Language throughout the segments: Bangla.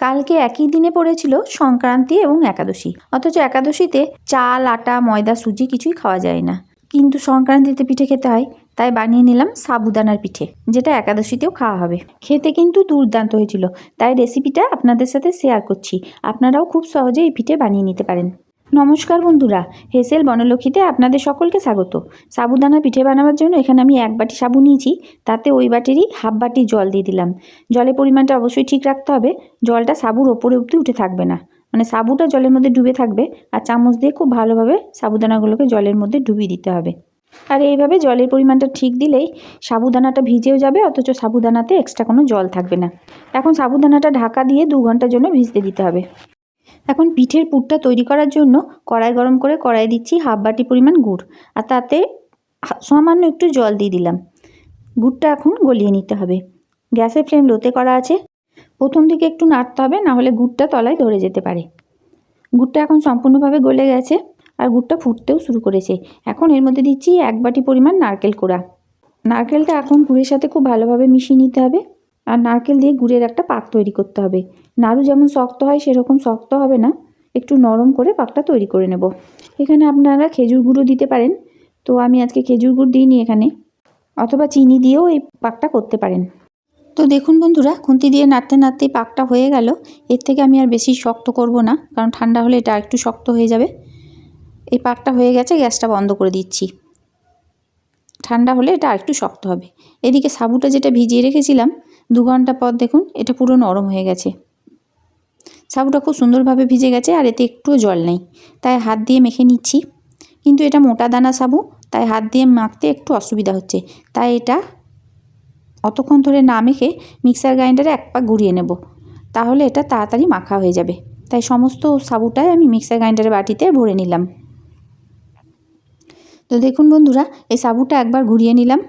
কালকে একই দিনে পড়েছিল সংক্রান্তি এবং একাদশী, অথচ একাদশীতে চাল, আটা, ময়দা, সুজি কিছুই খাওয়া যায় না, কিন্তু সংক্রান্তিতে পিঠে খেতে হয়। তাই বানিয়ে নিলাম সাবুদানার পিঠে, যেটা একাদশীতেও খাওয়া হবে। খেতে কিন্তু দুর্দান্ত হয়েছিল, তাই রেসিপিটা আপনাদের সাথে শেয়ার করছি। আপনারাও খুব সহজে এই পিঠে বানিয়ে নিতে পারেন। নমস্কার বন্ধুরা, হেসেল বনলক্ষ্মীতে আপনাদের সকলকে স্বাগত। সাবুদানা পিঠে বানাবার জন্য এখানে আমি 1 বাটি সাবু নিয়েছি, তাতে ওই বাটিরই হাফ বাটি জল দিয়ে দিলাম। জলের পরিমাণটা অবশ্যই ঠিক রাখতে হবে, জলটা সাবুর ওপরে অবধি উঠে থাকবে না, মানে সাবুটা জলের মধ্যে ডুবে থাকবে, আর চামচ দিয়ে খুব ভালোভাবে সাবুদানাগুলোকে জলের মধ্যে ডুবিয়ে দিতে হবে। আর এইভাবে জলের পরিমাণটা ঠিক দিলেই সাবুদানাটা ভিজেও যাবে, অথচ সাবুদানাতে এক্সট্রা কোনো জল থাকবে না। এখন সাবুদানাটা ঢাকা দিয়ে 2 ঘন্টার জন্য ভিজতে দিতে হবে। এখন পিঠের পুরটা তৈরি করার জন্য কড়াই গরম করে কড়াই দিচ্ছি হাফ বাটি পরিমাণ গুড়, আর তাতে সামান্য একটু জল দিয়ে দিলাম। গুড়টা এখন গলিয়ে নিতে হবে। গ্যাসের ফ্লেম লোতে করা আছে। প্রথম দিকে একটু নাড়তে হবে, না হলে গুড়টা তলায় ধরে যেতে পারে। গুড়টা এখন সম্পূর্ণভাবে গলে গেছে আর গুড়টা ফুটতেও শুরু করেছে। এখন এর মধ্যে দিচ্ছি 1 বাটি পরিমাণ নারকেল কোড়া। নারকেলটা এখন গুড়ের সাথে খুব ভালোভাবে মিশিয়ে নিতে হবে, আর নারকেল দিয়ে গুড়ের একটা পাক তৈরি করতে হবে। নাড়ু যেমন শক্ত হয় সেরকম শক্ত হবে না, একটু নরম করে পাকটা তৈরি করে নেব। এখানে আপনারা খেজুর গুঁড়ো দিতে পারেন, তো আমি আজকে খেজুর গুড় দিইনি এখানে, অথবা চিনি দিয়েও এই পাকটা করতে পারেন। তো দেখুন বন্ধুরা, খুন্তি দিয়ে নাড়তে নাড়তে পাকটা হয়ে গেল। এর থেকে আমি আর বেশি শক্ত করব না, কারণ ঠান্ডা হলে এটা একটু শক্ত হয়ে যাবে। এই পাকটা হয়ে গেছে, গ্যাসটা বন্ধ করে দিচ্ছি। ঠান্ডা হলে এটা আরেকটু শক্ত হবে। এদিকে সাবুটা যেটা ভিজিয়ে রেখেছিলাম 2 ঘন্টা পর দেখুন এটা পুরো নরম হয়ে গেছে। সাবুটা খুব সুন্দরভাবে ভিজে গেছে, আর এতে একটুও জল নেই, তাই হাত দিয়ে মেখে নিচ্ছি। কিন্তু এটা মোটা দানা সাবু, তাই হাত দিয়ে মাখতে একটু অসুবিধা হচ্ছে, তাই এটা অতক্ষণ ধরে না মেখে মিক্সার গ্রাইন্ডারে 1 পাক ঘুরিয়ে নেব, তাহলে এটা তাড়াতাড়ি মাখা হয়ে যাবে। তাই সমস্ত সাবুটাই আমি মিক্সার গ্রাইন্ডারের বাটিতে ভরে নিলাম। তো দেখুন বন্ধুরা, এই সাবুটা একবার ঘুরিয়ে নিলাম,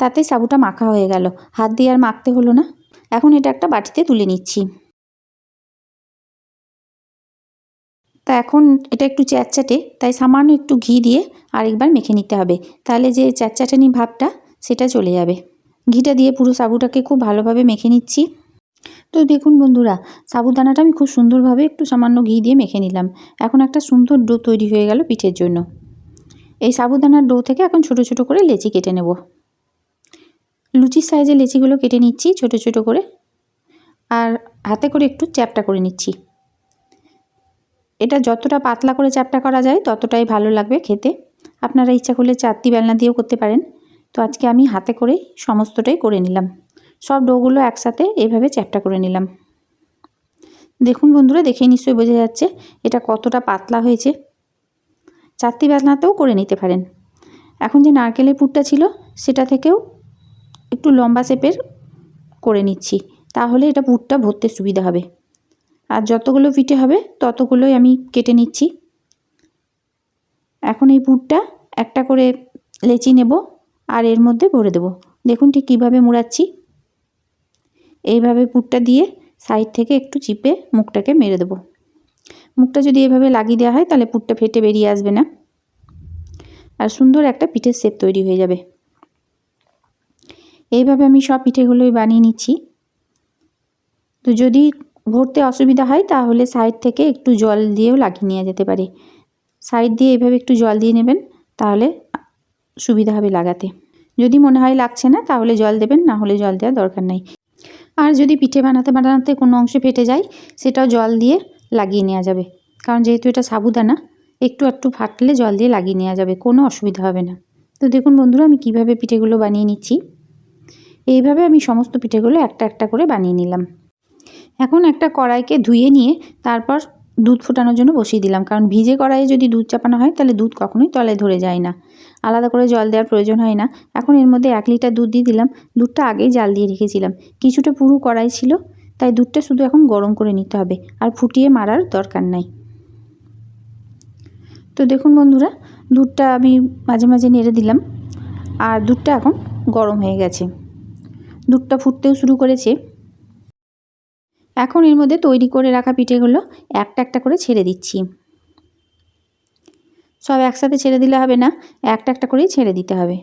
তাতে সাবুটা মাখা হয়ে গেল, হাত দিয়ে আর মাখতে হলো না। এখন এটা একটা বাটিতে তুলে নিচ্ছি। তা এখন এটা একটু চ্যাটচ্যাটে, তাই সামান্য একটু ঘি দিয়ে আরেকবার মেখে নিতে হবে, তাহলে যে চ্যাটচ্যাটানি ভাবটা সেটা চলে যাবে। ঘিটা দিয়ে পুরো সাবুটাকে খুব ভালোভাবে মেখে নিচ্ছি। তো দেখুন বন্ধুরা, সাবুদানাটা আমি খুব সুন্দরভাবে একটু সামান্য ঘি দিয়ে মেখে নিলাম। এখন একটা সুন্দর ডো তৈরি হয়ে গেল পিঠের জন্য। এই সাবুদানার ডো থেকে এখন ছোট ছোট করে লেচি কেটে নেব। লুচির সাইজে লেচিগুলো কেটে নিচ্ছি ছোট ছোট করে, আর হাতে করে একটু চ্যাপ্টা করে নিচ্ছি। এটা যতটা পাতলা করে চ্যাপ্টা করা যায় ততটাই ভালো লাগবে খেতে। আপনারা ইচ্ছা করলে চাটনি বেলনা দিয়েও করতে পারেন। তো আজকে আমি হাতে করেই সমস্তটাই করে নিলাম। সব ডোগুলো একসাথে এভাবে চ্যাপ্টা করে নিলাম। দেখুন বন্ধুরা, দেখেই নিশ্চয়ই বোঝা যাচ্ছে এটা কতটা পাতলা হয়েছে। চাটনি বেলনাতেও করে নিতে পারেন। এখন যে নারকেলের পুরটা ছিল সেটা থেকেও একটু লম্বা শেপের করে নিচ্ছি, তাহলে এটা পুরটা ভরতে সুবিধা হবে। আর যতগুলো পিঠে হবে ততগুলোই আমি কেটে নিচ্ছি। এখন এই পুরটা একটা করে লেচি নেব আর এর মধ্যে ভরে দেব। দেখুন ঠিক কীভাবে মুড়াচ্ছি। এইভাবে পুরটা দিয়ে সাইড থেকে একটু চিপে মুখটাকে মেরে দেব। মুখটা যদি এভাবে লাগিয়ে দেওয়া হয় তাহলে পুরটা ফেটে বেরিয়ে আসবে না, আর সুন্দর একটা পিঠের শেপ তৈরি হয়ে যাবে। এইভাবে আমি সব পিঠেগুলোই বানিয়ে নিচ্ছি। তো যদি ভরতে অসুবিধা হয় তাহলে সাইড থেকে একটু জল দিয়েও লাগিয়ে নেওয়া যেতে পারে। সাইড দিয়ে এভাবে একটু জল দিয়ে নেবেন, তাহলে সুবিধা হবে লাগাতে। যদি মনে হয় লাগছে না তাহলে জল দেবেন, না হলে জল দেওয়ার দরকার নাই। আর যদি পিঠে বানাতে বানাতে কোনো অংশে ফেটে যায় সেটাও জল দিয়ে লাগিয়ে নেওয়া যাবে, কারণ যেহেতু এটা সাবুদানা একটু একটু ফাটলে জল দিয়ে লাগিয়ে নেওয়া যাবে, কোনো অসুবিধা হবে না। তো দেখুন বন্ধুরা, আমি কিভাবে পিঠেগুলো বানিয়ে নিচ্ছি। এইভাবে আমি সমস্ত পিঠেগুলো একটা একটা করে বানিয়ে নিলাম। এখন একটা কড়াইকে ধুয়ে নিয়ে তারপর দুধ ফোটানোর জন্য বসিয়ে দিলাম, কারণ ভিজে কড়াইয়ে যদি দুধ চাপানো হয় তাহলে দুধ কখনোই তলায় ধরে যায় না। আলাদা করে জল দেওয়ার প্রয়োজন হয় না। এখন এর মধ্যে 1 লিটার দুধ দিয়ে দিলাম। দুধটা আগেই জাল দিয়ে রেখেছিলাম, কিছুটা পুরো কড়াই ছিল, তাই দুধটা শুধু এখন গরম করে নিতে হবে, আর ফুটিয়ে মারার দরকার নাই। তো দেখুন বন্ধুরা, দুধটা আমি মাঝে মাঝে নেড়ে দিলাম, আর দুধটা এখন গরম হয়ে গেছে। দুধটা ফুটতেও শুরু করেছে। এখন এর মধ্যে তৈরি করে রাখা পিঠেগুলো একটা একটা করে ছেড়ে দিচ্ছি। সব একসাথে ছেড়ে দিলে হবে না, একটা একটা করেই ছেড়ে দিতে হবে।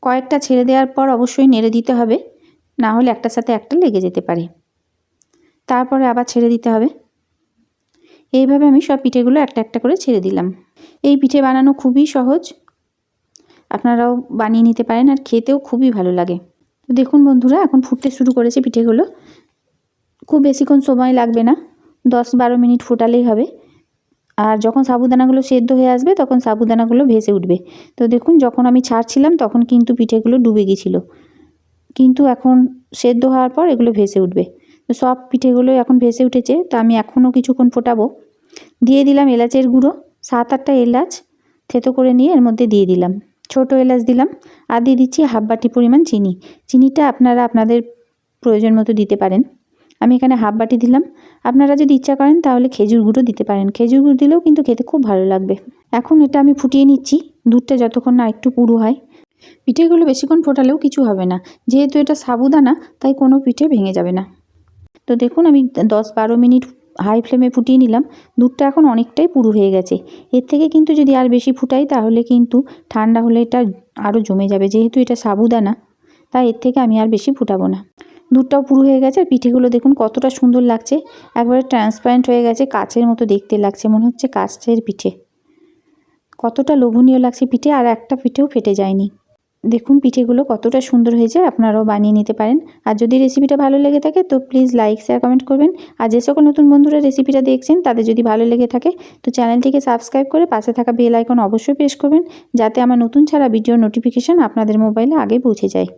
কয়েকটা ছেড়ে দেওয়ার পর অবশ্যই নেড়ে দিতে হবে, না হলে একটার সাথে একটা লেগে যেতে পারে। তারপরে আবার ছেড়ে দিতে হবে। এইভাবে আমি সব পিঠেগুলো একটা একটা করে ছেড়ে দিলাম। এই পিঠে বানানো খুবই সহজ, আপনারাও বানিয়ে নিতে পারেন, আর খেতেও খুবই ভালো লাগে। তো দেখুন বন্ধুরা, এখন ফুটতে শুরু করেছে পিঠেগুলো। খুব বেশিক্ষণ সময় লাগবে না, 10-12 মিনিট ফোটালেই হবে। আর যখন সাবুদানাগুলো সেদ্ধ হয়ে আসবে তখন সাবুদানাগুলো ভেসে উঠবে। তো দেখুন, যখন আমি ছাড়ছিলাম তখন কিন্তু পিঠেগুলো ডুবে গেছিলো, কিন্তু এখন সেদ্ধ হওয়ার পর এগুলো ভেসে উঠবে। তো সব পিঠেগুলো এখন ভেসে উঠেছে। তো আমি এখনও কিছুক্ষণ ফোটাবো। দিয়ে দিলাম এলাচের গুঁড়ো, 7-8টা এলাচ থেতো করে নিয়ে এর মধ্যে দিয়ে দিলাম। ছোটো এলাচ দিলাম, আর দিয়ে দিচ্ছি হাফ বাটি পরিমাণ চিনি। চিনিটা আপনারা আপনাদের প্রয়োজন মতো দিতে পারেন। আমি এখানে হাফ বাটি দিলাম। আপনারা যদি ইচ্ছা করেন তাহলে খেজুর গুঁড়ো দিতে পারেন, খেজুর গুঁড়ো দিলেও কিন্তু খেতে খুব ভালো লাগবে। এখন এটা আমি ফুটিয়ে নিচ্ছি, দুধটা যতক্ষণ না একটু পুরো হয়। পিঠেগুলো বেশিক্ষণ ফোটালেও কিছু হবে না, যেহেতু এটা সাবুদানা তাই কোনো পিঠে ভেঙে যাবে না। তো দেখুন, আমি 10-12 মিনিট হাই ফ্লেমে ফুটিয়ে নিলাম। দুধটা এখন অনেকটাই পুরো হয়ে গেছে। এর থেকে কিন্তু যদি আর বেশি ফুটাই তাহলে কিন্তু ঠান্ডা হলে এটা আরও জমে যাবে, যেহেতু এটা সাবুদানা তাই এর থেকে আমি আর বেশি ফুটাবো না। দুধটাও পুরো হয়ে গেছে। আর পিঠেগুলো দেখুন কতটা সুন্দর লাগছে, একবারে ট্রান্সপারেন্ট হয়ে গেছে, কাচের মতো দেখতে লাগছে, মনে হচ্ছে কাচের পিঠে। কতটা লোভনীয় লাগছে পিঠে, আর একটা পিঠেও ফেটে যায়নি। দেখুন পিঠেগুলো কতটা সুন্দর হয়েছে, আপনারাও বানিয়ে নিতে পারেন। আর যদি রেসিপিটা ভালো লেগে থাকে তো প্লিজ লাইক, শেয়ার, কমেন্ট করবেন। আর যে সকল নতুন বন্ধুরা রেসিপিটা দেখছেন তাদের যদি ভালো লেগে থাকে তো চ্যানেলটিকে সাবস্ক্রাইব করে পাশে থাকা বেল আইকন অবশ্যই প্রেস করবেন, যাতে আমার নতুন ছাড়া ভিডিওর নোটিফিকেশান আপনাদের মোবাইলে আগে পৌঁছে যায়।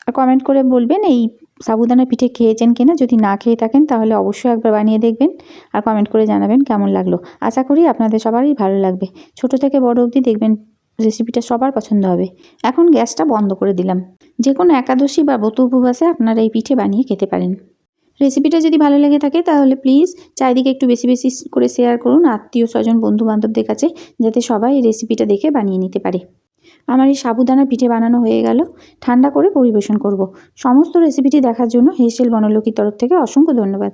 আর কমেন্ট করে বলবেন এই সাবুদানা পিঠে খেয়েছেন কিনা। যদি না খেয়ে থাকেন তাহলে অবশ্যই একবার বানিয়ে দেখবেন, আর কমেন্ট করে জানাবেন কেমন লাগলো। আশা করি আপনাদের সবারই ভালো লাগবে। ছোট থেকে বড় অবধি দেখবেন রেসিপিটা সবার পছন্দ হবে। এখন গ্যাসটা বন্ধ করে দিলাম। যে কোনো একাদশী বা ব্রত উপবাসে আপনারা এই পিঠে বানিয়ে খেতে পারেন। রেসিপিটা যদি ভালো লেগে থাকে তাহলে প্লিজ চারিদিকে একটু বেশি বেশি করে শেয়ার করুন আত্মীয় স্বজন বন্ধু বান্ধবদের কাছে, যাতে সবাই এই রেসিপিটা দেখে বানিয়ে নিতে পারে। আমার এই সাবুদানা পিঠে বানানো হয়ে গেল, ঠান্ডা করে পরিবেশন করব। সমস্ত রেসিপিটি দেখার জন্য হেসেল বনলকীর তরফ থেকে অসংখ্য ধন্যবাদ।